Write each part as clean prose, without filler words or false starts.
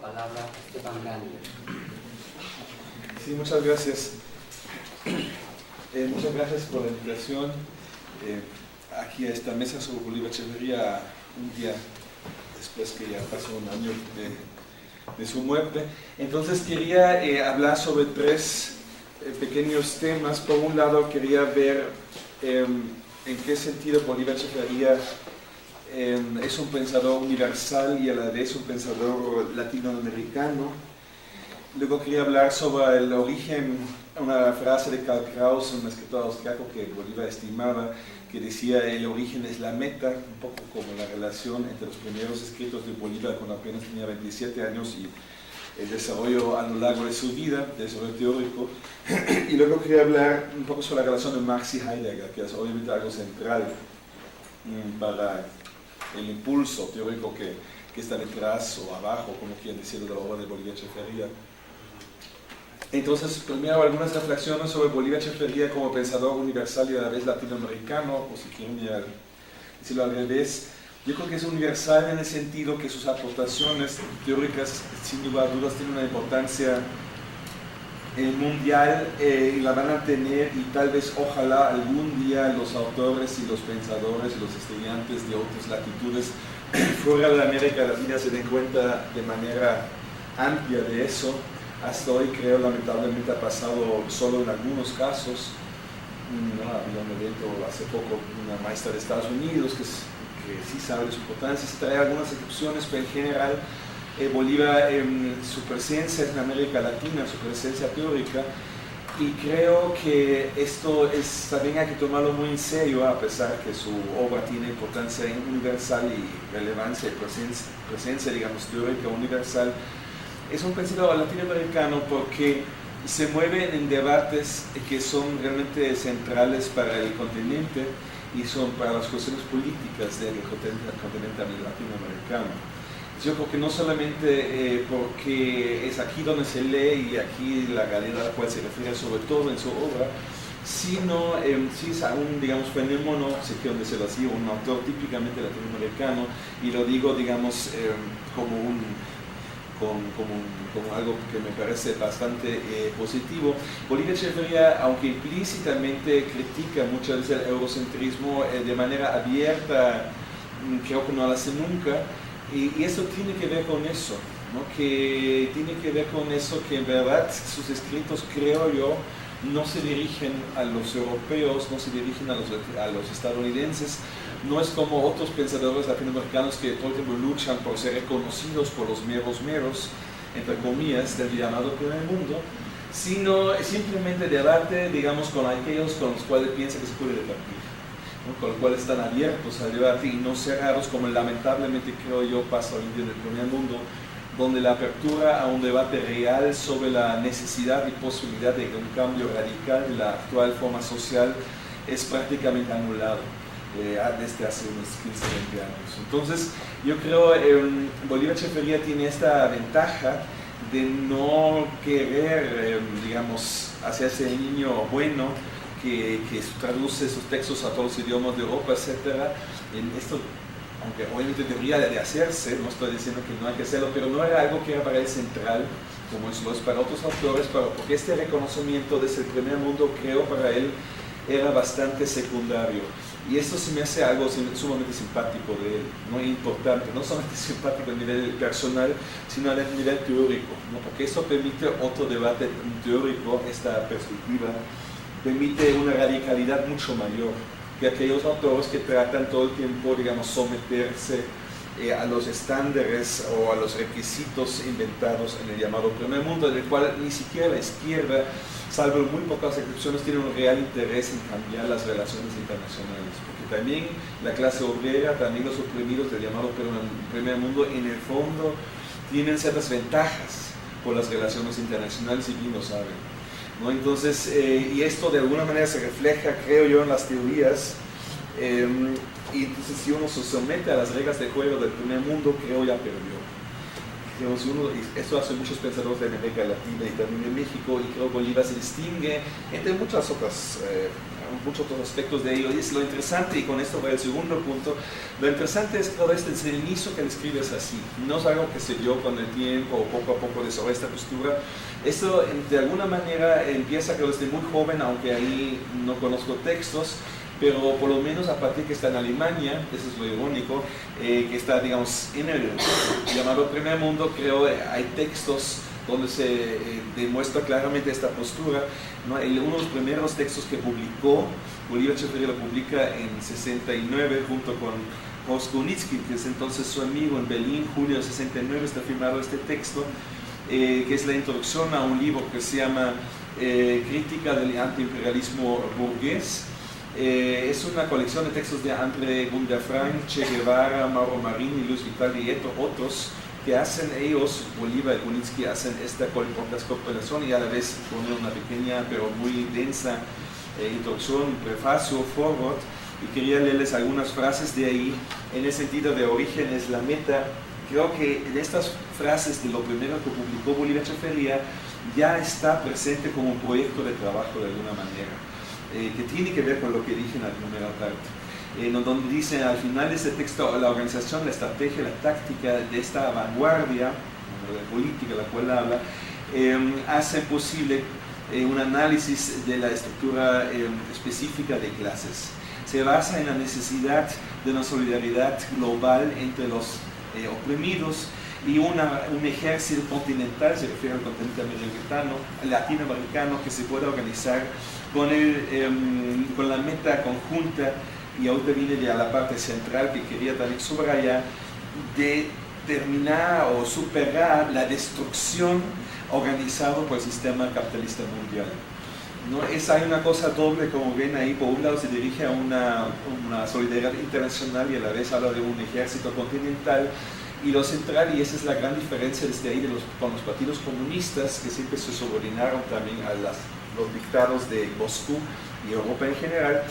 palabra a Esteban Grande. Sí, muchas gracias. Muchas gracias por la invitación aquí a esta mesa sobre Bolívar Echeverría, un día después que ya pasó un año de su muerte. Entonces quería hablar sobre tres pequeños temas. Por un lado quería ver en qué sentido Bolívar Echeverría es un pensador universal y a la vez un pensador latinoamericano. Luego quería hablar sobre el origen, una frase de Karl Kraus, un escritor austriaco que Bolívar estimaba, que decía: el origen es la meta, un poco como la relación entre los primeros escritos de Bolívar cuando apenas tenía 27 años y el desarrollo a lo largo de su vida, desarrollo teórico. Y luego quería hablar un poco sobre la relación de Marx y Heidegger, que es obviamente algo central para el impulso teórico que está detrás o abajo, como quieran decirlo, de la obra de Bolívar Echeverría. Entonces, primero algunas reflexiones sobre Bolívar Echeverría como pensador universal y a la vez latinoamericano, o si quieren decirlo al revés. Yo creo que es universal en el sentido que sus aportaciones teóricas, sin lugar a dudas, tienen una importancia mundial y la van a tener, y tal vez, ojalá, algún día los autores y los pensadores y los estudiantes de otras latitudes fuera de América Latina se den cuenta de manera amplia de eso. Hasta hoy, creo, lamentablemente ha pasado solo en algunos casos. Había un evento hace poco, una maestra de Estados Unidos que sí sabe de su importancia, se trae algunas excepciones, pero en general Bolívar, su presencia en América Latina, su presencia teórica, y creo que esto también hay que tomarlo muy en serio, a pesar que su obra tiene importancia universal y relevancia y presencia, digamos, teórica universal. Es un pensador latinoamericano porque se mueve en debates que son realmente centrales para el continente y son para las cuestiones políticas del continente latinoamericano. Yo creo que no solamente porque es aquí donde se lee y aquí la galería a la cual se refiere sobre todo en su obra, sino sí es un, digamos, fenómeno, si quiero decirlo así, un autor típicamente latinoamericano, y lo digo, digamos, como algo que me parece bastante positivo. Bolívar Echeverría, aunque implícitamente critica muchas veces el eurocentrismo de manera abierta, creo que no lo hace nunca, y eso tiene que ver con eso, ¿no? Que tiene que ver con eso, que en verdad sus escritos, creo yo, no se dirigen a los europeos, no se dirigen a los estadounidenses. No es como otros pensadores latinoamericanos que todo el tiempo luchan por ser reconocidos por los meros, entre comillas, del llamado primer mundo, sino simplemente debate, digamos, con aquellos con los cuales piensa que se puede debatir, ¿no? Con los cuales están abiertos al debate y no cerrados, como lamentablemente creo yo pasa hoy en día en el primer mundo, donde la apertura a un debate real sobre la necesidad y posibilidad de un cambio radical de la actual forma social es prácticamente anulado desde hace unos 15, 20 años. Entonces, yo creo que Bolívar Echeverría tiene esta ventaja de no querer, digamos, hacerse el niño bueno que traduce sus textos a todos los idiomas de Europa, etc. Esto, aunque obviamente debería de hacerse, no estoy diciendo que no hay que hacerlo, pero no era algo que era para él central, como eso es para otros autores, porque este reconocimiento desde el primer mundo, creo, para él era bastante secundario. Y esto se me hace algo sumamente simpático de él, ¿no? Importante, no solamente simpático a nivel personal, sino a nivel teórico, ¿no? Porque eso permite otro debate teórico, esta perspectiva, permite una radicalidad mucho mayor que aquellos autores que tratan todo el tiempo, digamos, someterse a los estándares o a los requisitos inventados en el llamado primer mundo, en el cual ni siquiera la izquierda, salvo en muy pocas excepciones, tiene un real interés en cambiar las relaciones internacionales, porque también la clase obrera, también los oprimidos del llamado primer mundo, en el fondo tienen ciertas ventajas por las relaciones internacionales y bien lo saben, ¿no? Entonces, y esto de alguna manera se refleja, creo yo, en las teorías, y entonces si uno se somete a las reglas de juego del primer mundo, creo ya perdió. Y esto hace muchos pensadores de América Latina y también de México, y creo que Bolívar se distingue entre muchas otras muchos otros aspectos de ello. Y es lo interesante, y con esto voy al segundo punto, lo interesante es todo este desde el inicio que él escribe es así. No es algo que se dio con el tiempo o poco a poco desarrolla esta postura. Esto de alguna manera empieza creo desde muy joven, aunque ahí no conozco textos, pero por lo menos a partir que está en Alemania, eso es lo irónico, que está, digamos, en el llamado Primer Mundo, creo hay textos donde se demuestra claramente esta postura, ¿no? Uno de los primeros textos que publicó, Bolívar Echeverría lo publica en 69 junto con Horst Kunitzki, que es entonces su amigo en Berlín, julio de 69 está firmado este texto, que es la introducción a un libro que se llama Crítica del antiimperialismo burgués. Es una colección de textos de André Gunderfrank, Che Guevara, Mauro Marini, Luis Vitali y otros que hacen ellos, Bolívar y Kunitzki, hacen esta compilación y a la vez ponen una pequeña pero muy densa introducción, prefacio, forward, y quería leerles algunas frases de ahí en el sentido de origen es la meta. Creo que en estas frases de lo primero que publicó Bolívar Echeverría ya está presente como un proyecto de trabajo de alguna manera, que tiene que ver con lo que dije en la primera parte, donde dice al final de este texto la organización, la estrategia, la táctica de esta vanguardia de política, la cual habla, hace posible un análisis de la estructura específica de clases. Se basa en la necesidad de una solidaridad global entre los oprimidos y un ejército continental, se refiere al continente latinoamericano, que se pueda organizar con la meta conjunta, y ahorita viene ya la parte central que quería también subrayar, de terminar o superar la destrucción organizada por el sistema capitalista mundial. ¿No? Hay una cosa doble, como ven ahí, por un lado se dirige a una solidaridad internacional y a la vez habla de un ejército continental, y lo central, y esa es la gran diferencia desde ahí con los partidos comunistas, que siempre se subordinaron también a los dictados de Moscú y Europa en general,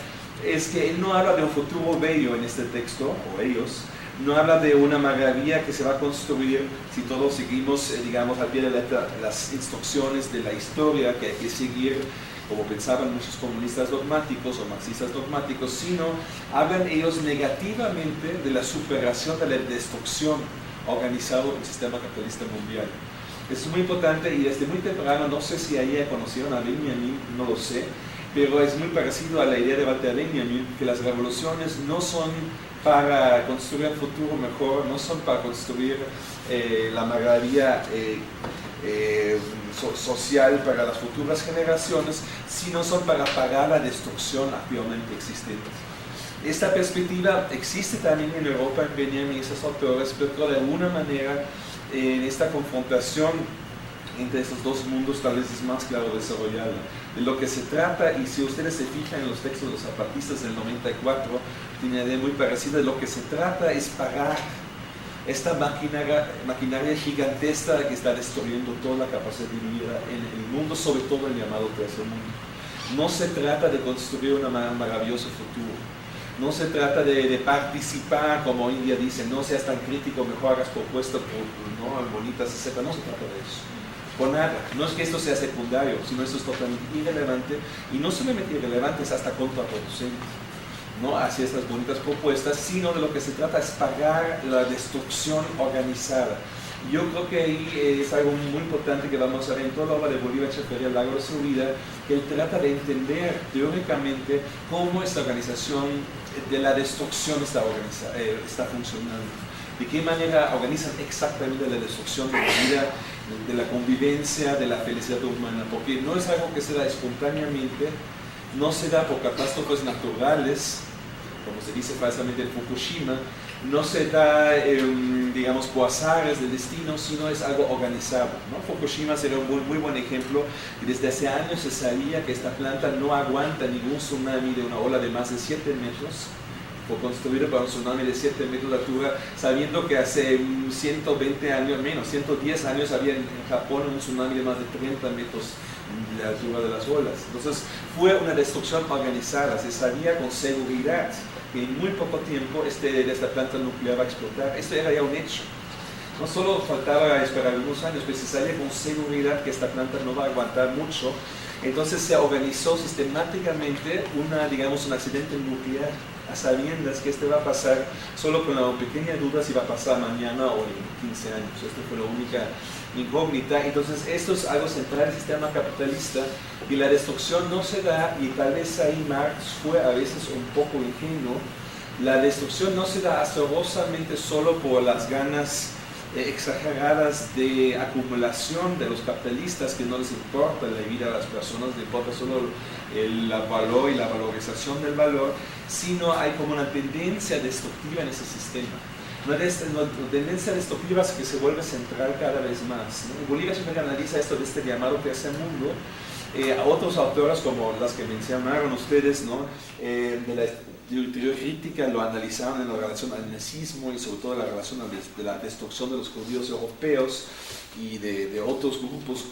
es que él no habla de un futuro bello en este texto, o ellos, no habla de una maravilla que se va a construir si todos seguimos, digamos, al pie de la letra las instrucciones de la historia que hay que seguir, como pensaban muchos comunistas dogmáticos o marxistas dogmáticos, sino hablan ellos negativamente de la superación de la destrucción organizada del sistema capitalista mundial. Es muy importante, y desde muy temprano, no sé si ahí conocieron a Benjamin, no lo sé, pero es muy parecido a la idea de Walter Benjamin, que las revoluciones no son para construir un futuro mejor, no son para construir la maravilla social para las futuras generaciones, sino son para pagar la destrucción actualmente existente. Esta perspectiva existe también en Europa, en Benjamin y esos autores, pero de alguna manera en esta confrontación entre estos dos mundos tal vez es más claro desarrollarla. De lo que se trata, y si ustedes se fijan en los textos de los zapatistas del 94, tiene una idea muy parecida, de lo que se trata es parar esta maquinaria gigantesca que está destruyendo toda la capacidad de vida en el mundo, sobre todo el llamado tercer mundo. No se trata de construir un maravilloso futuro. No se trata de participar, como hoy en día dicen, no seas tan crítico, mejor hagas propuestas bonitas, etc. No se trata de eso. Por nada. No es que esto sea secundario, sino esto es totalmente irrelevante, y no solamente irrelevante, es hasta contraproducente, ¿no? Hacia estas bonitas propuestas, sino de lo que se trata es pagar la destrucción organizada. Yo creo que ahí es algo muy importante que vamos a ver en toda la obra de Bolívar Echeverría a lo largo de su vida, que él trata de entender teóricamente cómo esta organización de la destrucción está funcionando, de qué manera organizan exactamente la destrucción de la vida, de la convivencia, de la felicidad humana, porque no es algo que se da espontáneamente, no se da por catástrofes naturales, como se dice falsamente en Fukushima, no se da, digamos, por azares del destino, sino es algo organizado, ¿no? Fukushima sería un muy buen ejemplo, y desde hace años se sabía que esta planta no aguanta ningún tsunami de una ola de más de 7 metros, fue construido para un tsunami de 7 metros de altura, sabiendo que hace 120 años, menos, 110 años había en Japón un tsunami de más de 30 metros de la altura de las olas. Entonces fue una destrucción organizada, se sabía con seguridad que en muy poco tiempo esta planta nuclear va a explotar. Esto era ya un hecho. No solo faltaba esperar algunos años, pero se sabía con seguridad que esta planta no va a aguantar mucho. Entonces se organizó sistemáticamente un accidente nuclear a sabiendas que este va a pasar solo con la pequeña duda si va a pasar mañana o en 15 años. Esto fue la única incógnita. Entonces esto es algo central del sistema capitalista y la destrucción no se da, y tal vez ahí Marx fue a veces un poco ingenuo. La destrucción no se da asombrosamente solo por las ganas exageradas de acumulación de los capitalistas, que no les importa la vida de las personas, les importa solo el valor y la valorización del valor, sino hay como una tendencia destructiva en ese sistema. Una tendencia destructiva que se vuelve central cada vez más, ¿no? Bolívar siempre analiza esto de este llamado tercer mundo. A otros autores como las que mencionaron ustedes, ¿no? De la teoría crítica lo analizaron en la relación al nazismo y sobre todo la relación de la destrucción de los judíos europeos y de otros grupos,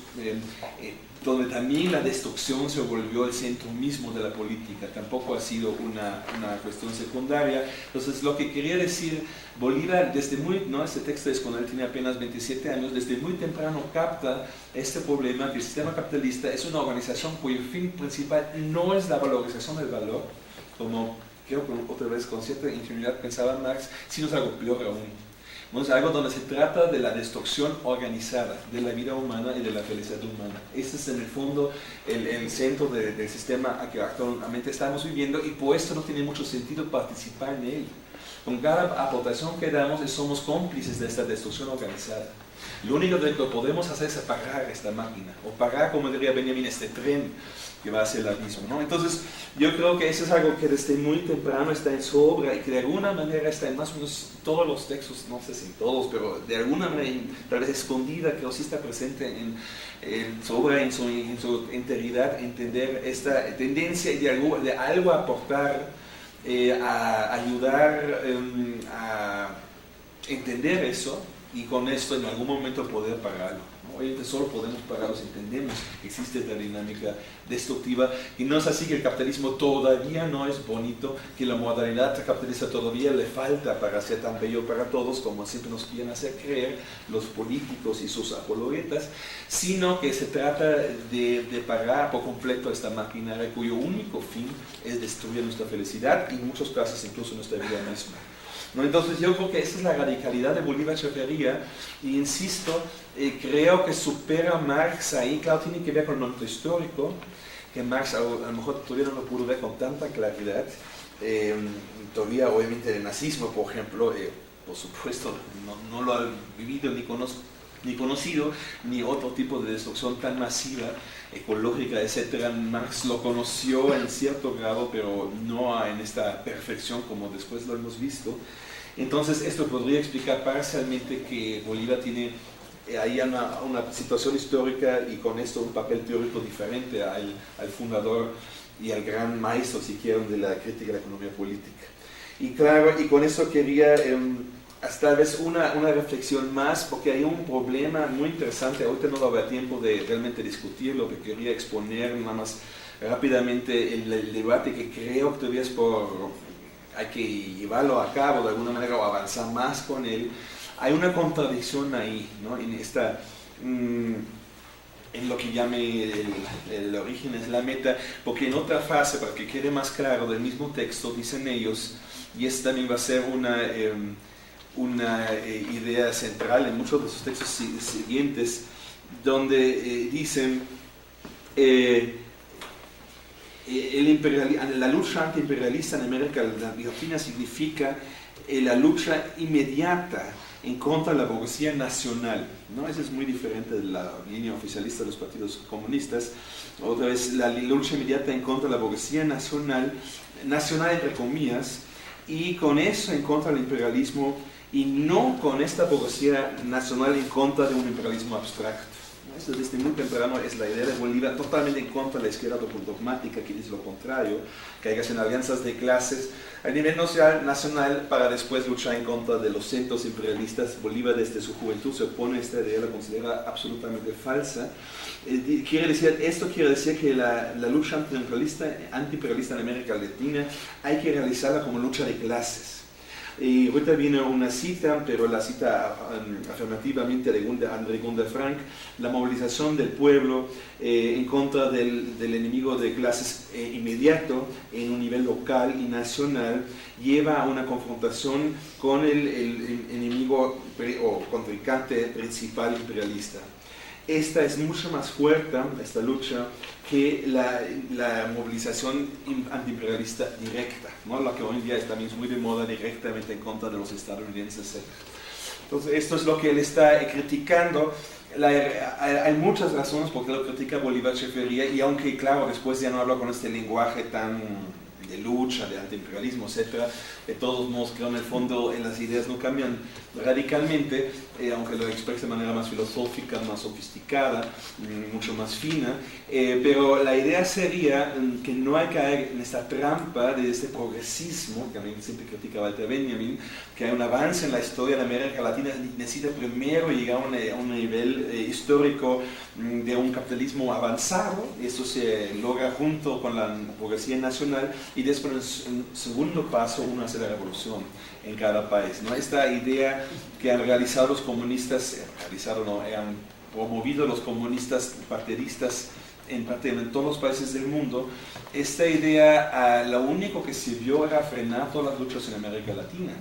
donde también la destrucción se volvió el centro mismo de la política. Tampoco ha sido una cuestión secundaria. Entonces, lo que quería decir, Bolívar, desde muy, ¿no? Este texto es cuando él tiene apenas 27 años, desde muy temprano capta este problema, que el sistema capitalista es una organización cuyo fin principal no es la valorización del valor, como creo que otra vez con cierta ingenuidad pensaba Marx, sino es algo peor aún. ¿No? Es algo donde se trata de la destrucción organizada de la vida humana y de la felicidad humana. Este es en el fondo el centro del sistema a que actualmente estamos viviendo, y por esto no tiene mucho sentido participar en él. Con cada aportación que damos somos cómplices de esta destrucción organizada. Lo único que podemos hacer es apagar esta máquina, o parar, como diría Benjamin, este tren que va hacia el abismo, ¿no? Entonces, yo creo que eso es algo que desde muy temprano está en su obra y que de alguna manera está en más o menos todos los textos, no sé si en todos, pero de alguna manera, tal vez escondida, que sí está presente en su obra, en su integridad, entender esta tendencia y de algo aportar, a ayudar a entender eso, y con esto en algún momento poder pagarlo, ¿no? Hoy solo podemos pagarlo si entendemos que existe esta dinámica destructiva, y no es así que el capitalismo todavía no es bonito, que la modernidad capitalista todavía le falta para ser tan bello para todos como siempre nos quieren hacer creer los políticos y sus apologetas, sino que se trata de pagar por completo esta maquinaria cuyo único fin es destruir nuestra felicidad y en muchos casos incluso nuestra vida misma, ¿no? Entonces yo creo que esa es la radicalidad de Bolívar Echeverría, y insisto, creo que supera a Marx ahí. Claro, tiene que ver con el momento histórico, que Marx a lo mejor todavía no lo pudo ver con tanta claridad. Todavía obviamente el nazismo, por ejemplo, por supuesto no lo ha vivido ni conocido, ni otro tipo de destrucción tan masiva, ecológica, etc. Marx lo conoció en cierto grado, pero no en esta perfección como después lo hemos visto. Entonces esto podría explicar parcialmente que Bolívar tiene ahí una situación histórica y con esto un papel teórico diferente al fundador y al gran maestro, si quieren, de la crítica de la economía política. Y claro, y con eso quería hasta vez una reflexión más, porque hay un problema muy interesante. Ahorita no va a haber tiempo de realmente discutirlo, que quería exponer nada más rápidamente el debate que creo que todavía hay que llevarlo a cabo de alguna manera o avanzar más con él. Hay una contradicción ahí, ¿no? En lo que llame el origen es la meta, porque en otra fase, para que quede más claro, del mismo texto, dicen ellos, y esta también va a ser una idea central en muchos de sus textos siguientes, donde dicen la lucha antiimperialista en América Latina significa la lucha inmediata en contra de la burguesía nacional, ¿no? Eso es muy diferente de la línea oficialista de los partidos comunistas. Otra vez, la lucha inmediata en contra de la burguesía nacional entre comillas, y con eso en contra del imperialismo, y no con esta burguesía nacional en contra de un imperialismo abstracto. Eso desde muy temprano es la idea de Bolívar, totalmente en contra de la izquierda dogmática, que dice lo contrario, que hay que hacer alianzas de clases a nivel nacional para después luchar en contra de los centros imperialistas. Bolívar desde su juventud se opone a esta idea, la considera absolutamente falsa. Esto quiere decir que la lucha antiimperialista en América Latina hay que realizarla como lucha de clases. Y ahorita viene una cita, pero la cita afirmativamente de André Gunda Frank, la movilización del pueblo en contra del enemigo de clases inmediato en un nivel local y nacional lleva a una confrontación con el enemigo o contrincante principal imperialista. Esta es mucho más fuerte, esta lucha, que la movilización antiimperialista directa, ¿no? La que hoy en día también es muy de moda, directamente en contra de los estadounidenses, etc. Entonces, esto es lo que él está criticando. Hay muchas razones por qué lo critica Bolívar Echeverría, y aunque, claro, después ya no habla con este lenguaje tan de lucha, de antiimperialismo, etc., de todos modos, creo en el fondo las ideas no cambian radicalmente, aunque lo expresa de manera más filosófica, más sofisticada, mucho más fina, pero la idea sería que no hay que caer en esta trampa de este progresismo, que a mí siempre critica Walter Benjamin, que hay un avance en la historia de América Latina, necesita primero llegar a un nivel histórico de un capitalismo avanzado, y eso se logra junto con la burguesía nacional, y después en segundo paso uno hace la revolución en cada país, ¿no? Esta idea que han realizado los comunistas, han promovido los comunistas partidistas en todos los países del mundo, esta idea lo único que sirvió era frenar todas las luchas en América Latina.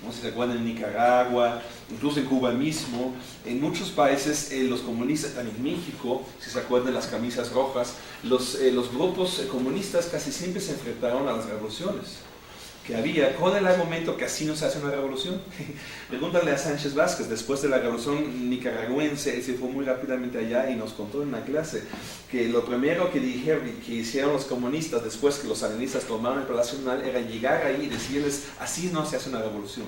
¿No? Si se acuerdan, en Nicaragua, incluso en Cuba mismo, en muchos países los comunistas, también en México, si se acuerdan, las camisas rojas, los grupos comunistas casi siempre se enfrentaron a las revoluciones que había, con el argumento que así no se hace una revolución. Pregúntale a Sánchez Vázquez, después de la revolución nicaragüense, él se fue muy rápidamente allá y nos contó en una clase que lo primero que dijeron, que hicieron los comunistas después que los sandinistas tomaron el Palacio Nacional, era llegar ahí y decirles, así no se hace una revolución,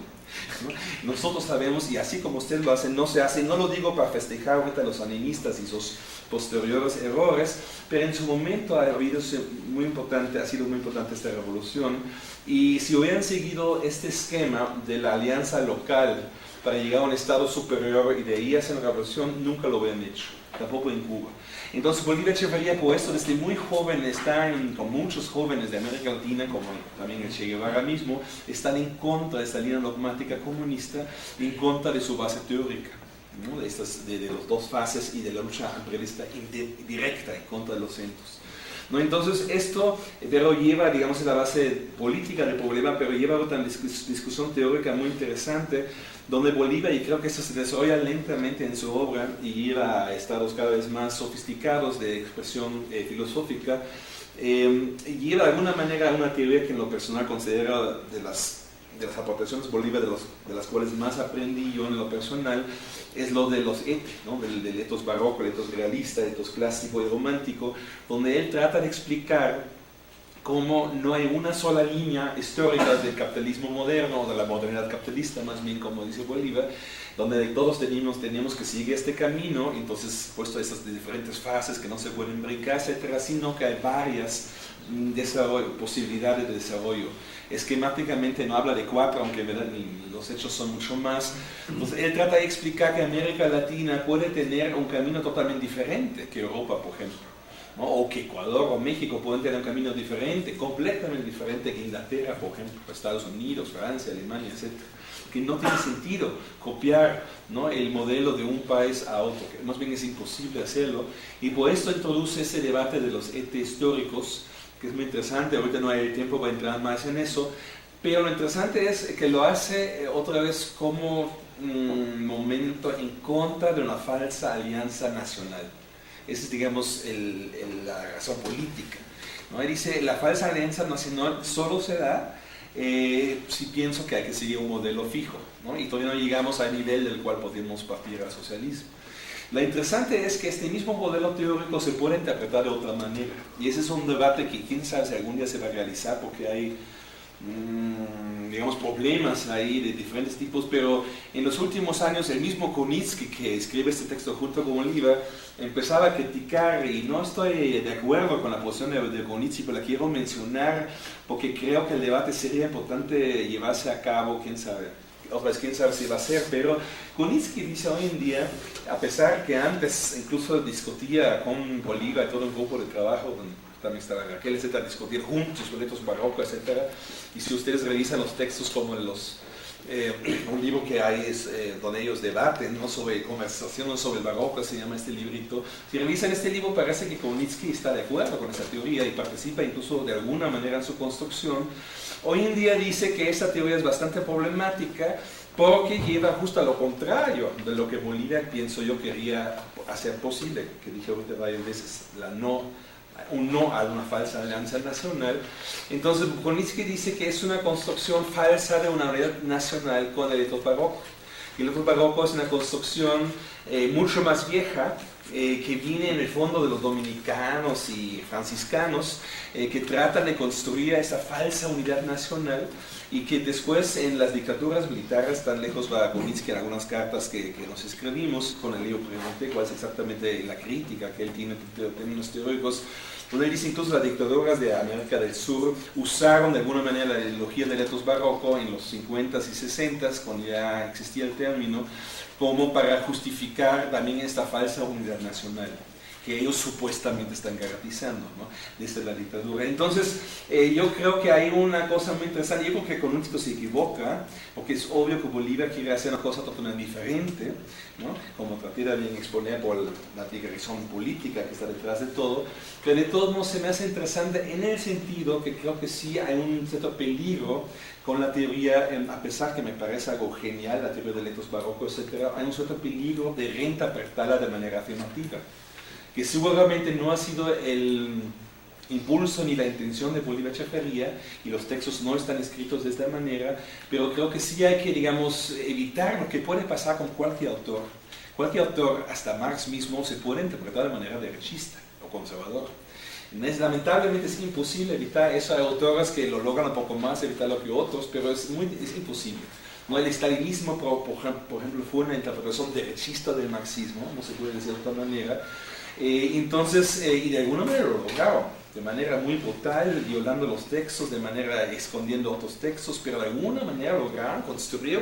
¿no? Nosotros sabemos, y así como usted lo hace, no se hace, y no lo digo para festejar ahorita a los sandinistas y sus posteriores errores, pero en su momento ha sido muy importante esta revolución, y si hubieran seguido este esquema de la alianza local para llegar a un estado superior y de ahí hacer una revolución, nunca lo hubieran hecho, tampoco en Cuba. Entonces Bolívar Echeverría, por esto, desde muy joven, con muchos jóvenes de América Latina, como también el Che Guevara mismo, están en contra de esta línea dogmática comunista, en contra de su base teórica, ¿no? de las dos fases y de la lucha imperialista directa en contra de los centros. ¿No? Entonces esto pero lleva, digamos, a la base política del problema, pero lleva a otra discusión teórica muy interesante, donde Bolívar, y creo que eso se desarrolla lentamente en su obra y lleva a estados cada vez más sofisticados de expresión filosófica, lleva de alguna manera a una teoría que en lo personal considero de las aportaciones de Bolívar, de las cuales más aprendí yo en lo personal, es lo de los etos, ¿no? del etos barroco, el etos realista, el etos clásico y romántico, donde él trata de explicar cómo no hay una sola línea histórica del capitalismo moderno, o de la modernidad capitalista, más bien como dice Bolívar, donde todos teníamos que seguir este camino, entonces puesto estas diferentes fases que no se pueden brincar, etcétera, sino que hay varias posibilidades de desarrollo. Esquemáticamente no habla de 4, aunque los hechos son mucho más. Entonces él trata de explicar que América Latina puede tener un camino totalmente diferente que Europa, por ejemplo, ¿no? O que Ecuador o México pueden tener un camino diferente, completamente diferente que Inglaterra, por ejemplo, Estados Unidos, Francia, Alemania, etc. Que no tiene sentido copiar, ¿no? el modelo de un país a otro, que más bien es imposible hacerlo, y por esto introduce ese debate de los etes históricos, que es muy interesante. Ahorita no hay tiempo para entrar más en eso, pero lo interesante es que lo hace otra vez como un momento en contra de una falsa alianza nacional. Esa es, digamos, la razón política, ¿no? Él dice, la falsa alianza nacional solo se da si pienso que hay que seguir un modelo fijo, ¿no? Y todavía no llegamos al nivel del cual podemos partir al socialismo. Lo interesante es que este mismo modelo teórico se puede interpretar de otra manera, y ese es un debate que quién sabe si algún día se va a realizar, porque hay digamos, problemas ahí de diferentes tipos, pero en los últimos años el mismo Kunitsky, que escribe este texto junto con Bolívar, empezaba a criticar, y no estoy de acuerdo con la posición de Kunitsky, pero la quiero mencionar porque creo que el debate sería importante llevarse a cabo, quién sabe. Otra vez, quién sabe si va a ser, pero Kunitsky dice hoy en día, a pesar que antes incluso discutía con Bolívar y todo un grupo de trabajo, también estaba Raquel, etcétera, discutir juntos boletos barrocos, etcétera, y si ustedes revisan los textos como los un libro que hay donde ellos debaten, ¿no?, sobre conversaciones sobre el barroco, se llama este librito. Si revisan este libro, parece que Kounitzki está de acuerdo con esa teoría y participa incluso de alguna manera en su construcción. Hoy en día dice que esa teoría es bastante problemática porque lleva justo a lo contrario de lo que Bolivia, pienso yo, quería hacer posible, que dije ahorita varias veces, un no a una falsa alianza nacional. Entonces Kounitzki dice que es una construcción falsa de una unidad nacional con el etos barroco. Y el etos barroco es una construcción mucho más vieja, que viene en el fondo de los dominicanos y franciscanos, que tratan de construir esa falsa unidad nacional y que después en las dictaduras militares, tan lejos va Kounitzki en algunas cartas que nos escribimos con el libro Premonte, cuál es exactamente la crítica que él tiene en términos teóricos, donde él dice incluso las dictaduras de América del Sur usaron de alguna manera la ideología del etos barroco en los 50s y 60s, cuando ya existía el término, como para justificar también esta falsa unidad nacional que ellos supuestamente están garantizando, ¿no?, desde la dictadura. Entonces, yo creo que hay una cosa muy interesante. Yo creo que Kounitzki se equivoca, porque es obvio que Bolivia quiere hacer una cosa totalmente diferente, ¿no?, como traté de bien exponer por la dirección política que está detrás de todo, pero de todos modos se me hace interesante en el sentido que creo que sí hay un cierto peligro con la teoría, a pesar que me parece algo genial, la teoría del etos barroco, etc., hay un cierto peligro de reinterpretarla de manera afirmativa, que seguramente no ha sido el impulso ni la intención de Bolívar Echeverría, y los textos no están escritos de esta manera, pero creo que sí hay que, digamos, evitar lo que puede pasar con cualquier autor. Cualquier autor, hasta Marx mismo, se puede interpretar de manera derechista o conservador. Lamentablemente es imposible evitar eso. Hay autores que lo logran un poco más evitarlo que otros, pero es imposible. ¿No? El estalinismo, por ejemplo, fue una interpretación derechista del marxismo, no se puede decir de otra manera. Entonces, y de alguna manera lo lograron, de manera muy brutal, violando los textos, de manera escondiendo otros textos, pero de alguna manera lograron construir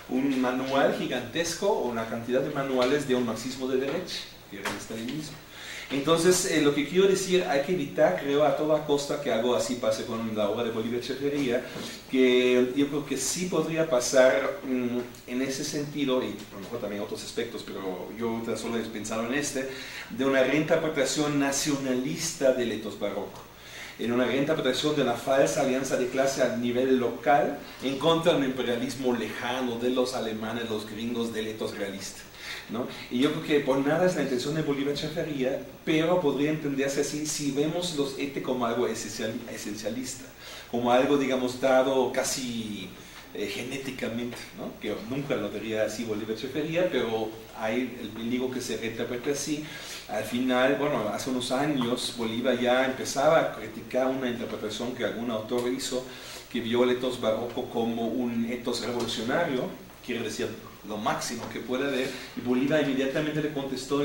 un manual gigantesco, o una cantidad de manuales de un marxismo de derecha, que era el estalinismo. Entonces, lo que quiero decir, hay que evitar, creo, a toda costa que algo así pase con la obra de Bolívar Echeverría, que yo creo que sí podría pasar en ese sentido, y a lo mejor también otros aspectos, pero yo solo he pensado en de una reinterpretación nacionalista del etos barroco, en una reinterpretación de una falsa alianza de clase a nivel local, en contra del imperialismo lejano de los alemanes, los gringos, del etos realista, ¿no? Y yo creo que por nada es la intención de Bolívar Echeverría, pero podría entenderse así si vemos los ETE como algo esencialista, como algo, digamos, dado casi genéticamente, ¿no?, que nunca lo vería así Bolívar Echeverría, pero hay el peligro que se reinterprete así. Al final, bueno, hace unos años Bolívar ya empezaba a criticar una interpretación que algún autor hizo, que vio el etos barroco como un etos revolucionario, quiere decir lo máximo que puede haber, y Bolívar inmediatamente le contestó,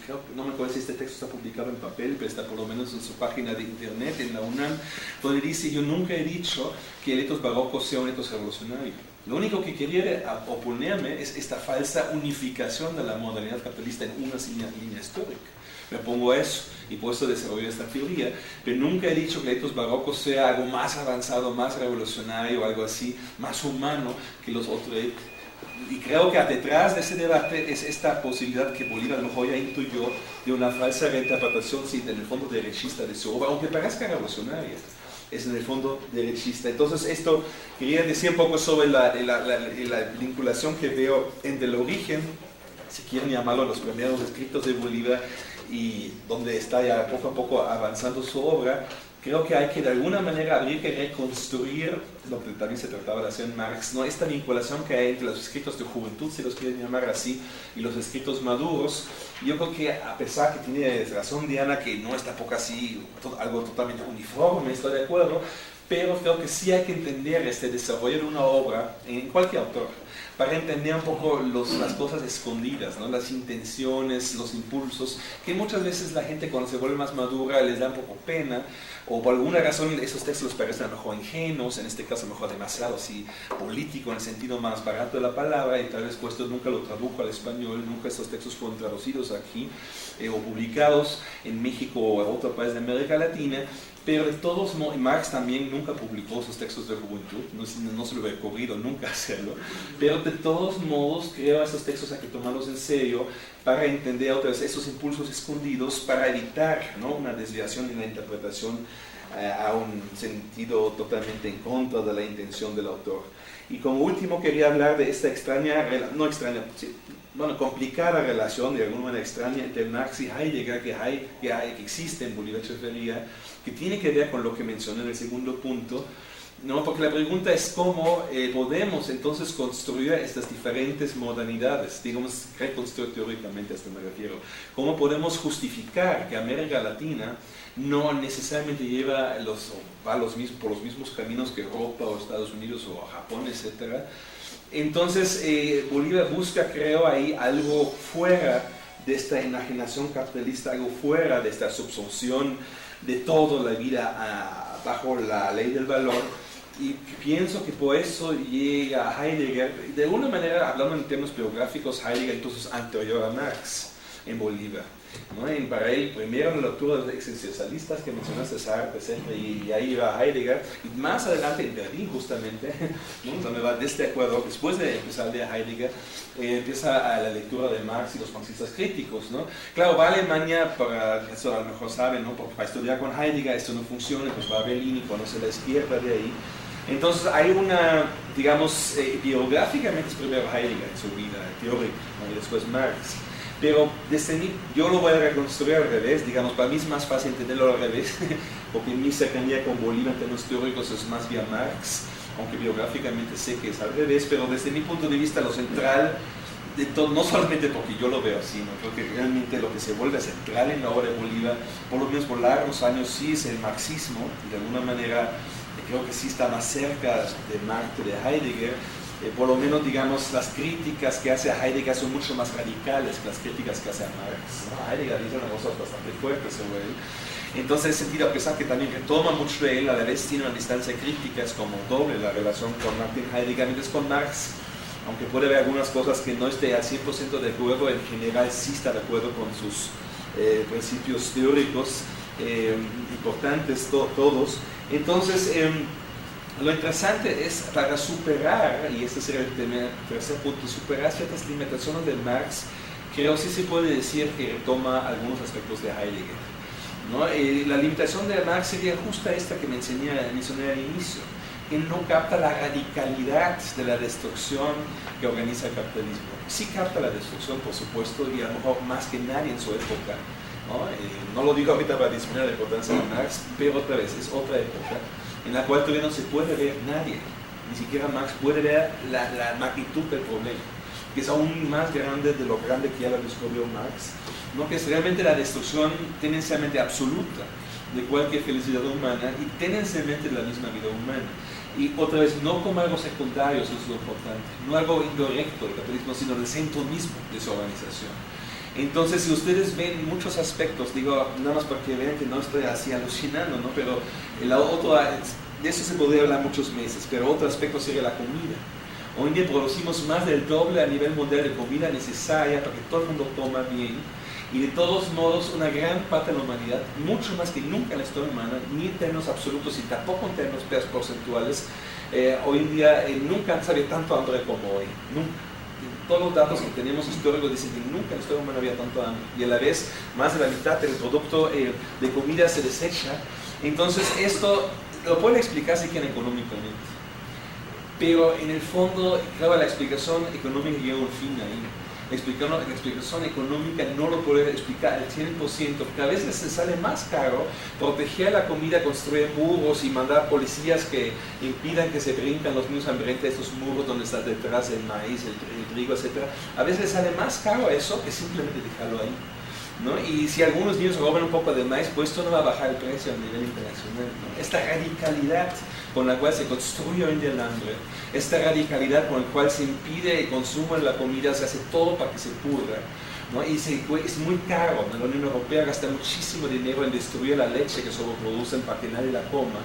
creo, no me acuerdo si este texto está publicado en papel, pero está por lo menos en su página de internet, en la UNAM, donde dice: yo nunca he dicho que el etos barroco sea un etos revolucionario. Lo único que quería oponerme es esta falsa unificación de la modernidad capitalista en una línea histórica. Me pongo a eso, y por eso desarrollé esta teoría, pero nunca he dicho que el etos barroco sea algo más avanzado, más revolucionario, algo así, más humano que los otros. Y creo que detrás de ese debate es esta posibilidad que Bolívar a lo mejor ya intuyó de una falsa reinterpretación, sí, en el fondo derechista de su obra, aunque parezca revolucionaria, es en el fondo derechista. Entonces esto quería decir un poco sobre la vinculación que veo entre el origen, si quieren llamarlo, los primeros escritos de Bolívar, y donde está ya poco a poco avanzando su obra. Creo que hay que de alguna manera habría que reconstruir lo que también se trataba de hacer en Marx, ¿no?, esta vinculación que hay entre los escritos de juventud, si los quieren llamar así, y los escritos maduros. Yo creo que, a pesar que tiene razón Diana, que no es tampoco así algo totalmente uniforme, estoy de acuerdo, pero creo que sí hay que entender este desarrollo de una obra en cualquier autor, para entender un poco las cosas escondidas, ¿no?, las intenciones, los impulsos, que muchas veces la gente cuando se vuelve más madura les da un poco pena, o por alguna razón esos textos les parecen a lo mejor ingenuos, en este caso a lo mejor demasiado así político en el sentido más barato de la palabra, y tal vez puesto nunca lo tradujo al español, nunca estos textos fueron traducidos aquí o publicados en México o en otro país de América Latina. pero de todos modos, Marx también nunca publicó sus textos de juventud, no se le hubiera ocurrido nunca hacerlo, pero de todos modos creo que esos textos hay que tomarlos en serio para entender otra vez esos impulsos escondidos, para evitar, ¿no?, una desviación en la interpretación a un sentido totalmente en contra de la intención del autor. Y como último quería hablar de esta complicada relación, de alguna manera extraña, entre Marx y Heidegger que existe en Bolívar Echeverría, que tiene que ver con lo que mencioné en el segundo punto, ¿no? Porque la pregunta es cómo podemos entonces construir estas diferentes modalidades, digamos, reconstruir teóricamente, a esto me refiero. ¿Cómo podemos justificar que América Latina no necesariamente va por los mismos caminos que Europa o Estados Unidos o Japón, etcétera? Entonces, Bolívar busca, creo, ahí algo fuera de esta enajenación capitalista, algo fuera de esta subsunción de toda la vida bajo la ley del valor. Y pienso que por eso llega a Heidegger, de alguna manera, hablando en términos biográficos, Heidegger entonces anterior a Marx en Bolívar, ¿no? Para él, primero la lectura de los existencialistas que mencionaste, Sartre, etc., y ahí va Heidegger, y más adelante en Berlín justamente, ¿no?, donde va desde Ecuador, después de empezar de Heidegger, empieza a la lectura de Marx y los marxistas críticos, ¿no? Claro, va a Alemania, para eso a lo mejor saben, ¿no?, porque para estudiar con Heidegger esto no funciona, pues va a Berlín y conoce la izquierda de ahí. Entonces hay una, digamos, biográficamente es primero Heidegger en su vida, teórica, ¿no?, y después Marx. Pero desde mí, yo lo voy a reconstruir al revés, digamos, para mí es más fácil entenderlo al revés, porque mi cercanía con Bolívar en términos teóricos es más vía Marx, aunque biográficamente sé que es al revés, pero desde mi punto de vista lo central, de todo, no solamente porque yo lo veo así, ¿no?, creo que realmente lo que se vuelve central en la obra de Bolívar, por lo menos por largos años, sí es el marxismo, y de alguna manera creo que sí está más cerca de Marx que de Heidegger. Por lo menos, digamos, las críticas que hace a Heidegger son mucho más radicales que las críticas que hace a Marx, ¿no? Heidegger dice unas cosas bastante fuertes sobre él. Entonces, en ese sentido, a pesar que también retoma mucho de él, a la vez tiene una distancia crítica, es como doble la relación con Martin Heidegger, mientras con Marx, aunque puede haber algunas cosas que no esté al 100% de acuerdo, en general sí está de acuerdo con sus principios teóricos importantes, todos. Entonces, lo interesante es, para superar, y este sería el tercer punto, superar ciertas limitaciones de Marx, creo sí se puede decir que retoma algunos aspectos de Heidegger, ¿no? La limitación de Marx sería justa esta que mencioné al inicio, que no capta la radicalidad de la destrucción que organiza el capitalismo. Sí capta la destrucción, por supuesto, y a lo mejor más que nadie en su época, ¿no? No lo digo ahorita para disminuir la importancia de Marx, pero otra vez, es otra época en la cual todavía no se puede ver nadie, ni siquiera Marx puede ver la magnitud del problema, que es aún más grande de lo grande que ya lo descubrió Marx, ¿no?, que es realmente la destrucción tendencialmente absoluta de cualquier felicidad humana y tendencialmente la misma vida humana. Y otra vez, no como algo secundario, eso es lo importante, no algo indirecto del capitalismo, sino del centro mismo de su organización. Entonces, si ustedes ven muchos aspectos, digo, nada más para que vean que no estoy así alucinando, ¿no?, pero de eso se podría hablar muchos meses, pero otro aspecto sería la comida. Hoy en día producimos más del doble a nivel mundial de comida necesaria para que todo el mundo coma bien, y de todos modos una gran parte de la humanidad, mucho más que nunca en la historia humana, ni en términos absolutos y tampoco en términos porcentuales, hoy en día nunca han sabido tanto hambre como hoy, nunca. Todos los datos que tenemos históricos dicen que nunca en la historia humana había tanto hambre, y a la vez más de la mitad del producto de comida se desecha. Entonces esto lo pueden explicar si quieren económicamente, pero en el fondo, claro, la explicación económica llega a un fin ahí. La explicación económica no lo puede explicar al 100%, porque a veces se sale más caro proteger la comida, construir muros y mandar policías que impidan que se brincan los niños hambrientos de estos muros donde está detrás el maíz, el trigo, etc. A veces sale más caro eso que simplemente dejarlo ahí, ¿no? Y si algunos niños roban un poco de maíz, pues esto no va a bajar el precio a nivel internacional, ¿no? Esta radicalidad con la cual se construye hoy en día el hambre, esta radicalidad con la cual se impide el consumo de la comida, se hace todo para que se pudra, ¿no? Y es muy caro, ¿no? La Unión Europea gasta muchísimo dinero en destruir la leche que sobreproducen para que nadie la coma.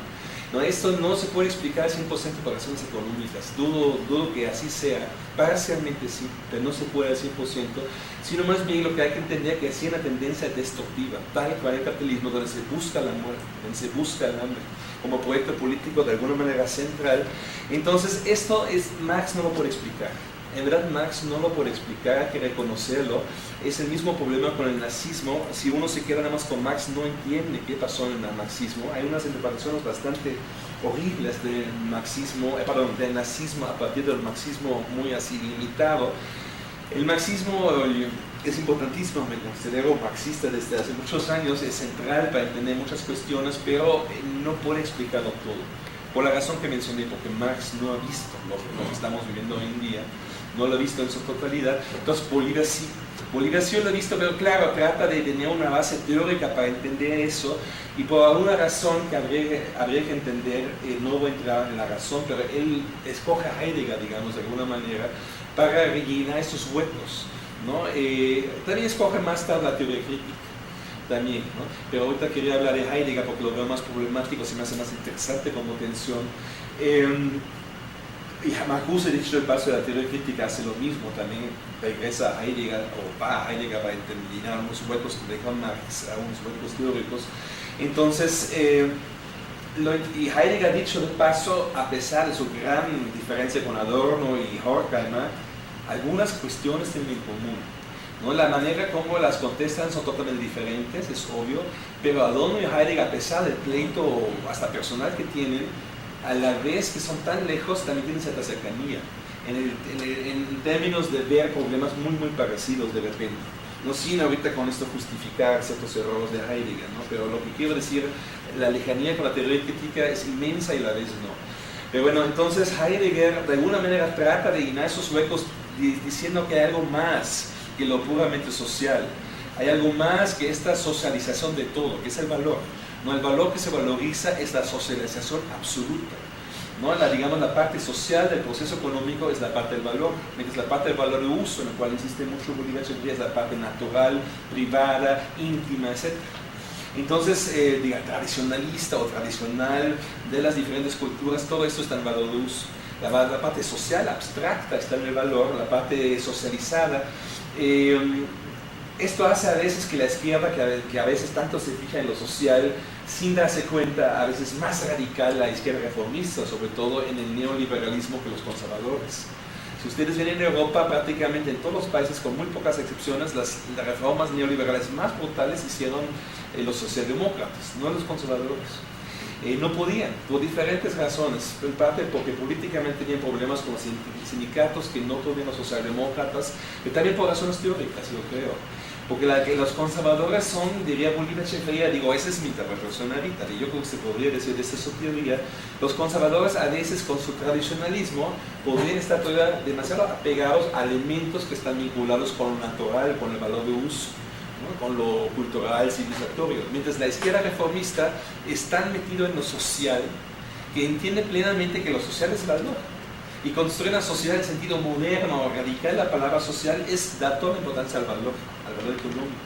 No, esto no se puede explicar 100% por razones económicas, dudo que así sea, parcialmente sí, pero no se puede al 100%, sino más bien lo que hay que entender es que hay una tendencia destructiva, tal cual el capitalismo, donde se busca la muerte, donde se busca el hambre, como proyecto político de alguna manera central. Entonces esto Marx no lo puede explicar. En verdad Marx no lo puede explicar, hay que reconocerlo. Es el mismo problema con el nazismo. Si uno se queda nada más con Marx, no entiende qué pasó en el marxismo. Hay unas interpretaciones bastante horribles del marxismo, del nazismo a partir del marxismo muy así limitado. El marxismo es importantísimo, me considero marxista desde hace muchos años, es central para entender muchas cuestiones, pero no puede explicarlo todo. Por la razón que mencioné, porque Marx no ha visto lo que estamos viviendo hoy en día, no lo ha visto en su totalidad. Entonces Bolívar sí. Bolívar sí lo ha visto, pero claro, trata de tener una base teórica para entender eso, y por alguna razón que habría que entender, no voy a entrar en la razón, pero él escoge a Heidegger, digamos, de alguna manera, para rellenar esos huecos, ¿no? También escoge más tarde la teoría crítica, también, ¿no? Pero ahorita quería hablar de Heidegger porque lo veo más problemático, se me hace más interesante como tensión. Y Marcuse, dicho el paso de la teoría crítica, hace lo mismo, también regresa a Heidegger, o va a Heidegger para llenar unos huecos que dejó Marx, unos huecos teóricos. Entonces, y Heidegger, dicho de paso, a pesar de su gran diferencia con Adorno y Horkheimer, algunas cuestiones tienen en común, ¿no? La manera como las contestan son totalmente diferentes, es obvio, pero Adorno y Heidegger, a pesar del pleito hasta personal que tienen, a la vez que son tan lejos, también tienen cierta cercanía, en términos de ver problemas muy parecidos de repente. No sin ahorita con esto justificar ciertos errores de Heidegger, ¿no? Pero lo que quiero decir, la lejanía con la teoría crítica es inmensa y a la vez no. Pero bueno, entonces Heidegger de alguna manera trata de llenar esos huecos diciendo que hay algo más que lo puramente social. Hay algo más que esta socialización de todo, que es el valor. No, el valor que se valoriza es la socialización absoluta, ¿no? Digamos, la parte social del proceso económico es la parte del valor, mientras la parte del valor de uso, en la cual insiste mucho Bolívar, es la parte natural, privada, íntima, etc. Entonces, tradicionalista o tradicional de las diferentes culturas, todo esto está en el valor de uso. La parte social, abstracta, está en el valor, la parte socializada. Esto hace a veces que la izquierda, que a veces tanto se fija en lo social, sin darse cuenta, a veces más radical la izquierda reformista, sobre todo en el neoliberalismo que los conservadores. Si ustedes ven en Europa, prácticamente en todos los países, con muy pocas excepciones, las reformas neoliberales más brutales hicieron los socialdemócratas, no los conservadores. No podían, por diferentes razones, en parte porque políticamente tenían problemas con los sindicatos que no podían los socialdemócratas, pero también por razones teóricas, yo creo. Porque los conservadores son, diría Bolívar Echeverría, digo, esa es mi interpretación ahorita, y yo creo que se podría decir desde su teoría, los conservadores a veces con su tradicionalismo podrían estar todavía demasiado apegados a elementos que están vinculados con lo natural, con el valor de uso, ¿no? Con lo cultural, civilizatorio, mientras la izquierda reformista es tan metido en lo social que entiende plenamente que lo social es valor. Y construir una sociedad en sentido moderno o radical, la palabra social da toda la importancia al valor económico.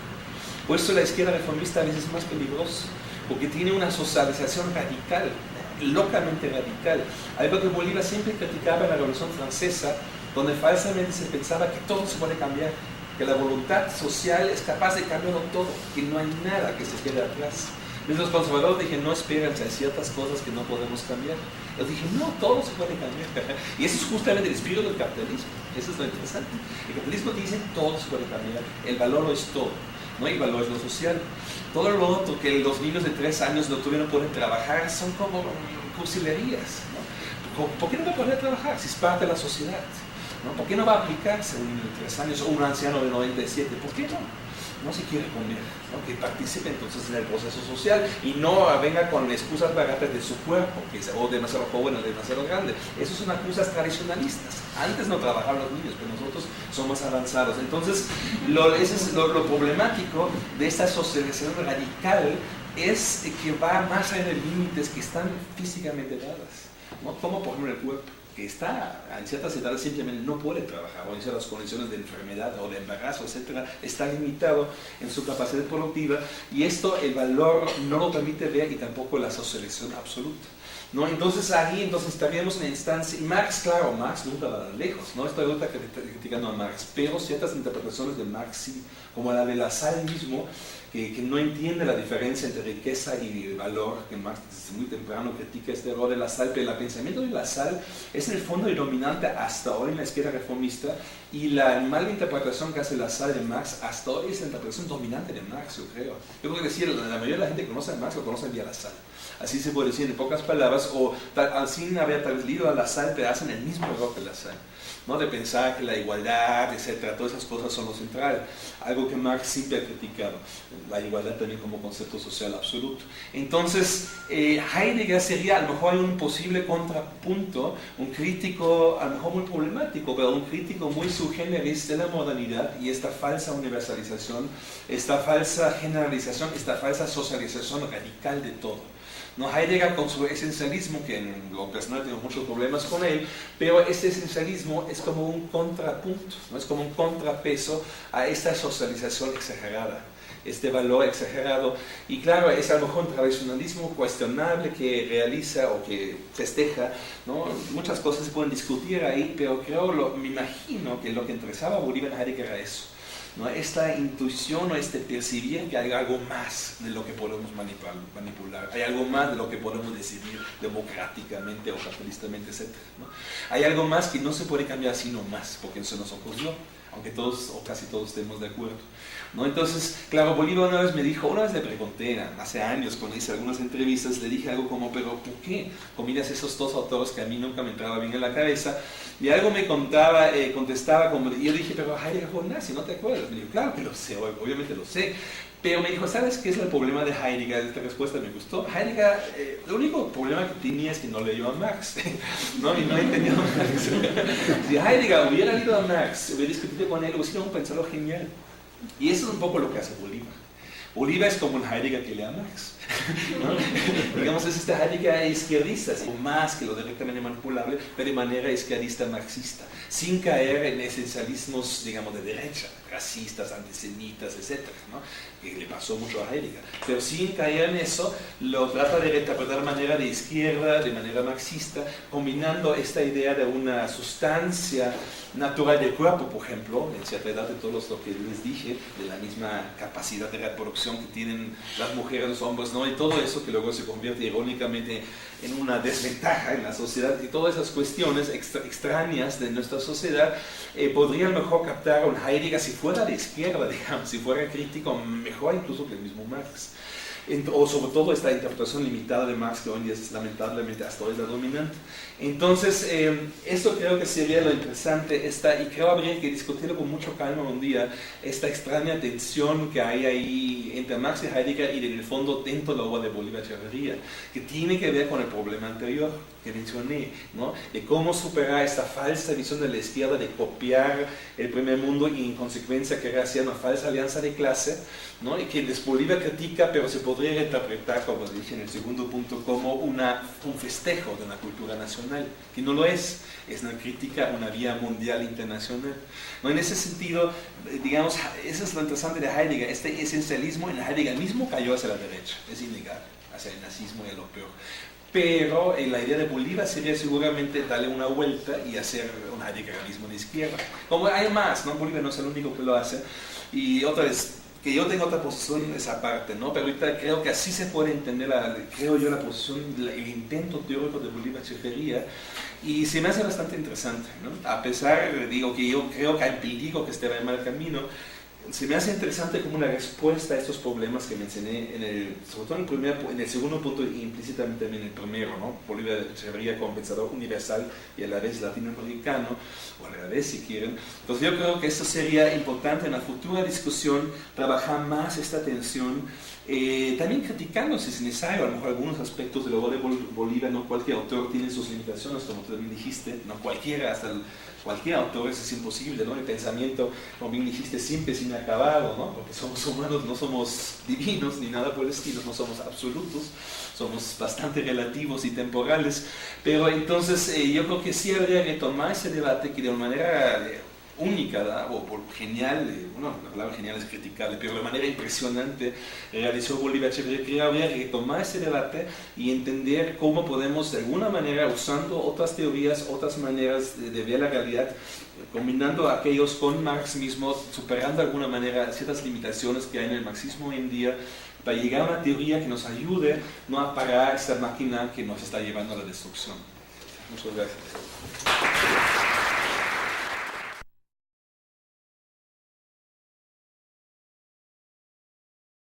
Por eso la izquierda reformista a veces es más peligrosa, porque tiene una socialización radical, locamente radical. Algo que Bolívar siempre criticaba en la Revolución Francesa, donde falsamente se pensaba que todo se puede cambiar, que la voluntad social es capaz de cambiarlo todo, que no hay nada que se quede atrás. Los conservadores dije, no, espérense, hay ciertas cosas que no podemos cambiar. Yo dije, no, todo se puede cambiar. Y eso es justamente el espíritu del capitalismo. Eso es lo interesante. El capitalismo dice, todo se puede cambiar. El valor lo es todo, ¿no? Y el valor es lo social. Todo lo otro que los niños de 3 años no tuvieron poder trabajar son como cursilerías, ¿no? ¿Por qué no va a poder trabajar si es parte de la sociedad? ¿No? ¿Por qué no va a aplicarse un niño de 3 años o un anciano de 97? ¿Por qué no? No se quiere poner, ¿no? Que participe entonces en el proceso social y no venga con excusas baratas de su cuerpo, que es o demasiado joven o demasiado grande. Esas son excusas tradicionalistas. Antes no trabajaban los niños, pero nosotros somos más avanzados. Entonces, ese es lo problemático de esta socialización radical, es que va más allá de límites que están físicamente dadas, ¿no? Como por ejemplo el cuerpo, que está en ciertas edades simplemente no puede trabajar, o en ciertas condiciones de enfermedad o de embarazo, etcétera, está limitado en su capacidad productiva, y esto el valor no lo permite ver, y tampoco la socialización absoluta. ¿no? Entonces ahí estaríamos en la instancia, y Marx, claro, Marx nunca va lejos, no estoy ahorita criticando a Marx, pero ciertas interpretaciones de Marx sí, como la de Lassalle mismo, que no entiende la diferencia entre riqueza y valor, que Marx desde muy temprano critica este error de Lassalle, pero el pensamiento de Lassalle es en el fondo el dominante hasta hoy en la izquierda reformista, y la mala interpretación que hace Lassalle de Marx hasta hoy es la interpretación dominante de Marx, yo creo. Yo creo que sí, la mayoría de la gente que conoce a Marx lo conoce vía Lassalle. Así se puede decir en pocas palabras, o sin haber tal vez leído a Lassalle, pero hacen el mismo error que Lassalle, ¿no? De pensar que la igualdad, etcétera, todas esas cosas son lo central, algo que Marx siempre ha criticado, la igualdad también como concepto social absoluto. Entonces, Heidegger sería a lo mejor un posible contrapunto, un crítico a lo mejor muy problemático, pero un crítico muy sui generis de la modernidad y esta falsa universalización, esta falsa generalización, esta falsa socialización radical de todo. ¿No? Heidegger con su esencialismo, que en lo personal tengo muchos problemas con él, pero este esencialismo es como un contrapunto, ¿no? Es como un contrapeso a esta socialización exagerada, este valor exagerado, y claro, es a lo mejor un tradicionalismo cuestionable que realiza o que festeja, ¿no? Muchas cosas se pueden discutir ahí, pero me imagino que lo que interesaba a Bolívar en Heidegger era eso, ¿no? Esta intuición o este percibir que hay algo más de lo que podemos manipular, hay algo más de lo que podemos decidir democráticamente o capitalistamente, etc., ¿no? Hay algo más que no se puede cambiar así nomás, porque se nos ocurrió, aunque todos o casi todos estemos de acuerdo, ¿no? Entonces, claro, Bolívar una vez le pregunté, hace años, cuando hice algunas entrevistas, le dije algo como, pero ¿por qué combinas esos dos autores que a mí nunca me entraba bien en la cabeza? Y algo me contestaba como, y yo dije, pero Heidegger fue nazi, ¿no te acuerdas? Me dijo, claro que lo sé, obviamente lo sé. Pero me dijo, ¿sabes qué es el problema de Heidegger? Esta respuesta me gustó. Heidegger, el único problema que tenía es que no leyó a Marx, ¿no? Y no entendió a Marx. Si Heidegger hubiera leído a Marx, hubiera discutido con él, hubiera sido un pensador genial. Y eso es un poco lo que hace Bolívar. Bolívar es como un Heidegger que lee a Marx, ¿no? Digamos, es este Heidegger izquierdista, más que lo directamente manipulable, pero de manera izquierdista marxista, sin caer en esencialismos, digamos, de derecha, racistas, antisemitas, etc., ¿no? Que le pasó mucho a Heidegger, pero sin caer en eso, lo trata de reinterpretar de manera de izquierda, de manera marxista, combinando esta idea de una sustancia natural del cuerpo, por ejemplo, en cierta edad de todos lo que les dije, de la misma capacidad de reproducción que tienen las mujeres, los hombres, ¿no? Y todo eso que luego se convierte irónicamente en una desventaja en la sociedad, y todas esas cuestiones extrañas de nuestra sociedad, podrían mejor captar a un Heidegger si fuera de izquierda, digamos, si fuera crítico, mejor incluso que el mismo Marx. O sobre todo esta interpretación limitada de Marx, que hoy en día es lamentablemente hasta hoy la dominante. Entonces, esto creo que sería lo interesante, y creo habría que discutirlo con mucho calma un día, esta extraña tensión que hay ahí entre Marx y Heidegger, y en el fondo dentro de la obra de Bolívar Echeverría, que tiene que ver con el problema anterior que mencioné, ¿no? De cómo superar esta falsa visión de la izquierda de copiar el primer mundo y en consecuencia querer hacer una falsa alianza de clase, ¿no? Y que Bolívar critica, pero se podría interpretar, como dije en el segundo punto, como un festejo de una cultura nacional, que no lo es una crítica a una vía mundial internacional, ¿no? En ese sentido, digamos, eso es lo interesante de Heidegger, este esencialismo en Heidegger mismo cayó hacia la derecha, es innegable, hacia el nazismo y a lo peor. Pero la idea de Bolívar sería seguramente darle una vuelta y hacer un heideggerismo de izquierda. Como hay más, ¿no? Bolívar no es el único que lo hace. Y otra vez, que yo tengo otra posición en esa parte, ¿no? Pero ahorita creo que así se puede entender, creo yo, la posición, el intento teórico de Bolívar Echeverría, y se me hace bastante interesante, ¿no? A pesar, digo, que yo creo que hay peligro que esté en el mal camino, se me hace interesante como una respuesta a estos problemas que mencioné, sobre todo en el segundo punto y implícitamente también en el primero, ¿no? Bolívar Echeverría como pensador universal y a la vez latinoamericano, o a la vez si quieren. Entonces yo creo que eso sería importante en la futura discusión, trabajar más esta tensión, también criticando si es necesario, a lo mejor algunos aspectos de la obra de Bolívar, no cualquier autor tiene sus limitaciones, como tú también dijiste, no cualquiera, cualquier autor es imposible, ¿no? El pensamiento, como bien dijiste, siempre es inacabado, ¿no? Porque somos humanos, no somos divinos ni nada por el estilo, no somos absolutos, somos bastante relativos y temporales, pero entonces yo creo que sí habría que tomar ese debate que de una manera única, o genial, bueno, la palabra genial es criticable, pero de manera impresionante realizó Bolívar Echeverría, retomar ese debate y entender cómo podemos de alguna manera, usando otras teorías, otras maneras de ver la realidad, combinando aquellos con Marx mismo, superando de alguna manera ciertas limitaciones que hay en el marxismo hoy en día, para llegar a una teoría que nos ayude no a parar esta máquina que nos está llevando a la destrucción. Muchas gracias.